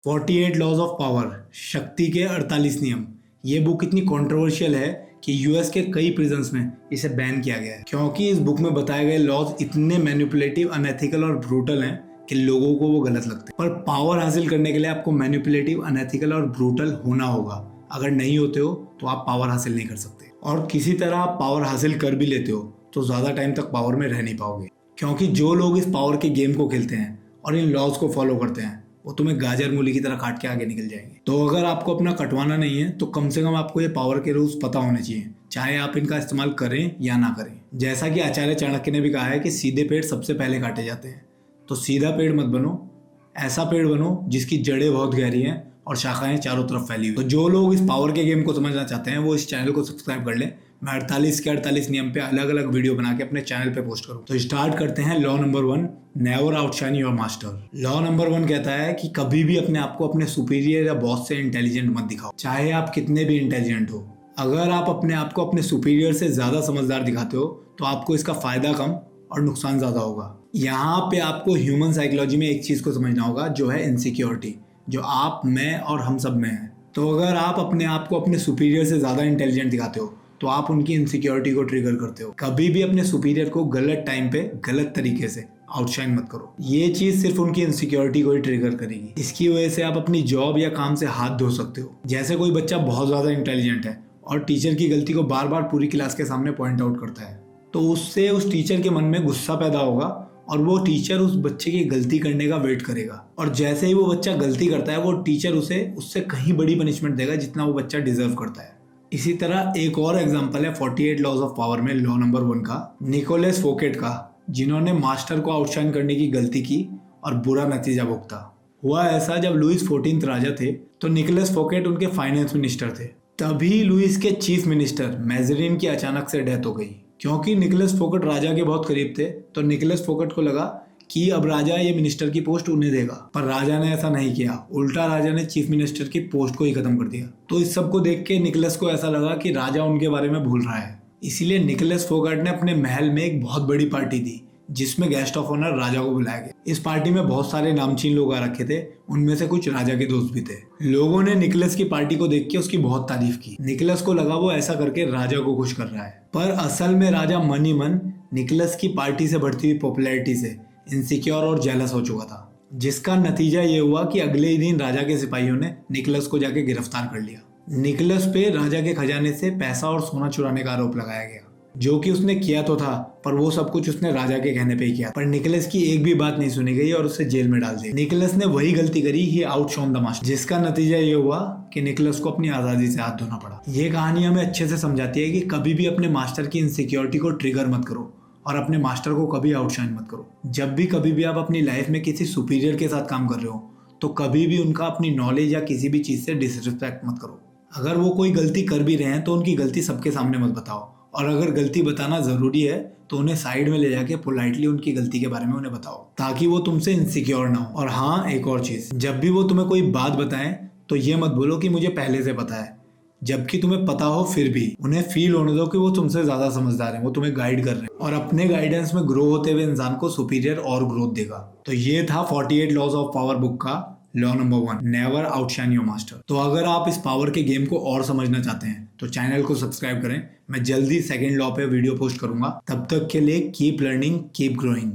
48 laws of power, शक्ति के 48 नियम। ये बुक इतनी कंट्रोवर्शियल है कि यूएस के कई प्रिजन्स में इसे बैन किया गया है, क्योंकि इस बुक में बताए गए लॉज इतने मैनिपुलेटिव, अनएथिकल और ब्रूटल हैं कि लोगों को वो गलत लगते हैं। पर पावर हासिल करने के लिए आपको मैनिपुलेटिव, अनएथिकल और ब्रूटल होना होगा। अगर नहीं होते हो तो आप पावर हासिल नहीं कर सकते, और किसी तरह आप पावर हासिल कर भी लेते हो तो ज्यादा टाइम तक पावर में रह नहीं पाओगे, क्योंकि जो लोग इस पावर के गेम को खेलते हैं और इन लॉज को फॉलो करते हैं वो तुम्हें गाजर मूली की तरह काट के आगे निकल जाएंगे। तो अगर आपको अपना कटवाना नहीं है तो कम से कम आपको ये पावर के रूल्स पता होने चाहिए, चाहे आप इनका इस्तेमाल करें या ना करें। जैसा कि आचार्य चाणक्य ने भी कहा है कि सीधे पेड़ सबसे पहले काटे जाते हैं। तो सीधा पेड़ मत बनो, ऐसा पेड़ बनो जिसकी जड़ें बहुत गहरी हैं और शाखाएं चारों तरफ फैली हुई। तो जो लोग इस पावर के गेम को समझना चाहते हैं वो इस चैनल को सब्सक्राइब कर लें। मैं 48 के 48 नियम पे अलग अलग वीडियो बना के अपने चैनल पे पोस्ट करूँ। तो स्टार्ट करते हैं। Law number 1, never outshine your master. Law number 1 कहता है कि कभी भी अपने आप को अपने सुपीरियर या बॉस से इंटेलिजेंट मत दिखाओ, चाहे आप कितने भी इंटेलिजेंट हो। अगर आप अपने आप को अपने सुपीरियर से ज्यादा समझदार दिखाते हो तो आपको इसका फायदा कम और नुकसान ज्यादा होगा। यहाँ पे आपको ह्यूमन साइकोलॉजी में एक चीज को समझना होगा, जो है इनसिक्योरिटी, जो आप, मैं और हम सब में है। तो अगर आप अपने आप को अपने सुपीरियर से ज्यादा इंटेलिजेंट दिखाते हो तो आप उनकी इनसिक्योरिटी को ट्रिगर करते हो। कभी भी अपने सुपीरियर को गलत टाइम पे गलत तरीके से आउटशाइन मत करो, ये चीज सिर्फ उनकी इनसिक्योरिटी को ही ट्रिगर करेगी। इसकी वजह से आप अपनी जॉब या काम से हाथ धो सकते हो। जैसे कोई बच्चा बहुत ज्यादा इंटेलिजेंट है और टीचर की गलती को बार बार पूरी क्लास के सामने पॉइंट आउट करता है, तो उससे उस टीचर के मन में गुस्सा पैदा होगा और वो टीचर उस बच्चे की गलती करने का वेट करेगा। और जैसे ही वो बच्चा गलती करता है वो टीचर उसे उससे कहीं बड़ी पनिशमेंट देगा जितना वो बच्चा डिजर्व करता है। इसी तरह एक और एग्जांपल है 48 लॉज ऑफ पावर में लॉ नंबर 1 का, निकोलस फोकेट का, जिन्होंने मास्टर को आउटशाइन करने की गलती की और बुरा नतीजा भुगता। हुआ ऐसा, जब लुइस 14 राजा थे तो निकोलस फोकेट उनके फाइनेंस मिनिस्टर थे। तभी लुइस के चीफ मिनिस्टर मैजरीन की अचानक से डेथ हो गई। क्योंकि निकोलस फोकेट राजा के बहुत करीब थे तो निकोलस फोकेट को लगा कि अब राजा ये मिनिस्टर की पोस्ट उन्हें देगा, पर राजा ने ऐसा नहीं किया। उल्टा राजा ने चीफ मिनिस्टर की पोस्ट को ही खत्म कर दिया। तो इस सब को देख के निकोलस को ऐसा लगा कि राजा उनके बारे में भूल रहा है। इसीलिए निकोलस फोकेट ने अपने महल में एक बहुत बड़ी पार्टी दी जिसमें गेस्ट ऑफ ऑनर राजा को बुलाया गया। इस पार्टी में बहुत सारे नामचीन लोग आ रखे थे, उनमें से कुछ राजा के दोस्त भी थे। लोगों ने निकोलस की पार्टी को देख के उसकी बहुत तारीफ की। निकोलस को लगा वो ऐसा करके राजा को खुश कर रहा है, पर असल में राजा मन ही मन निकोलस की पार्टी से बढ़ती हुई पॉपुलैरिटी से इनसिक्योर और जेलस हो चुका था, जिसका नतीजा ये हुआ कि अगले ही दिन राजा के सिपाहियों ने निकोलस को जाके गिरफ्तार कर लिया। निकोलस पे राजा के खजाने से पैसा और सोना चुराने का आरोप लगाया गया, जो कि उसने किया तो था, पर वो सब कुछ उसने राजा के कहने पे ही किया। पर निकोलस की एक भी बात नहीं सुनी गई और उसे जेल में डाल दिया। निकोलस ने वही गलती करी, ही आउटशॉन द मास्टर, जिसका नतीजा ये हुआ कि निकोलस को अपनी आजादी से हाथ धोना पड़ा। ये कहानी हमें अच्छे से समझाती है कि कभी भी अपने मास्टर की इनसिक्योरिटी को ट्रिगर मत करो और अपने मास्टर को कभी आउटशाइन मत करो। जब भी कभी भी आप अपनी लाइफ में किसी सुपीरियर के साथ काम कर रहे हो तो कभी भी उनका अपनी नॉलेज या किसी भी चीज से डिसरिस्पेक्ट मत करो। अगर वो कोई गलती कर भी रहे हैं तो उनकी गलती सबके सामने मत बताओ, और अगर गलती बताना जरूरी है तो उन्हें साइड में ले जाके पोलाइटली उनकी गलती के बारे में उन्हें बताओ, ताकि वो तुमसे इनसिक्योर ना हो। और हाँ, एक और चीज, जब भी वो तुम्हें कोई बात बताएं तो ये मत बोलो कि मुझे पहले से पता है, जबकि तुम्हें पता हो फिर भी उन्हें फील होने दो कि वो तुमसे ज्यादा समझदार हैं, वो तुम्हें गाइड कर रहे हैं, और अपने गाइडेंस में ग्रो होते हुए इंसान को सुपीरियर और ग्रोथ देगा। तो ये था 48 लॉज ऑफ पावर बुक का law number 1, never outshine your master. तो अगर आप इस पावर के गेम को और समझना चाहते हैं तो चैनल को सब्सक्राइब करें। मैं जल्दी सेकंड लॉ पे वीडियो पोस्ट करूंगा। तब तक के लिए कीप लर्निंग, कीप ग्रोइंग।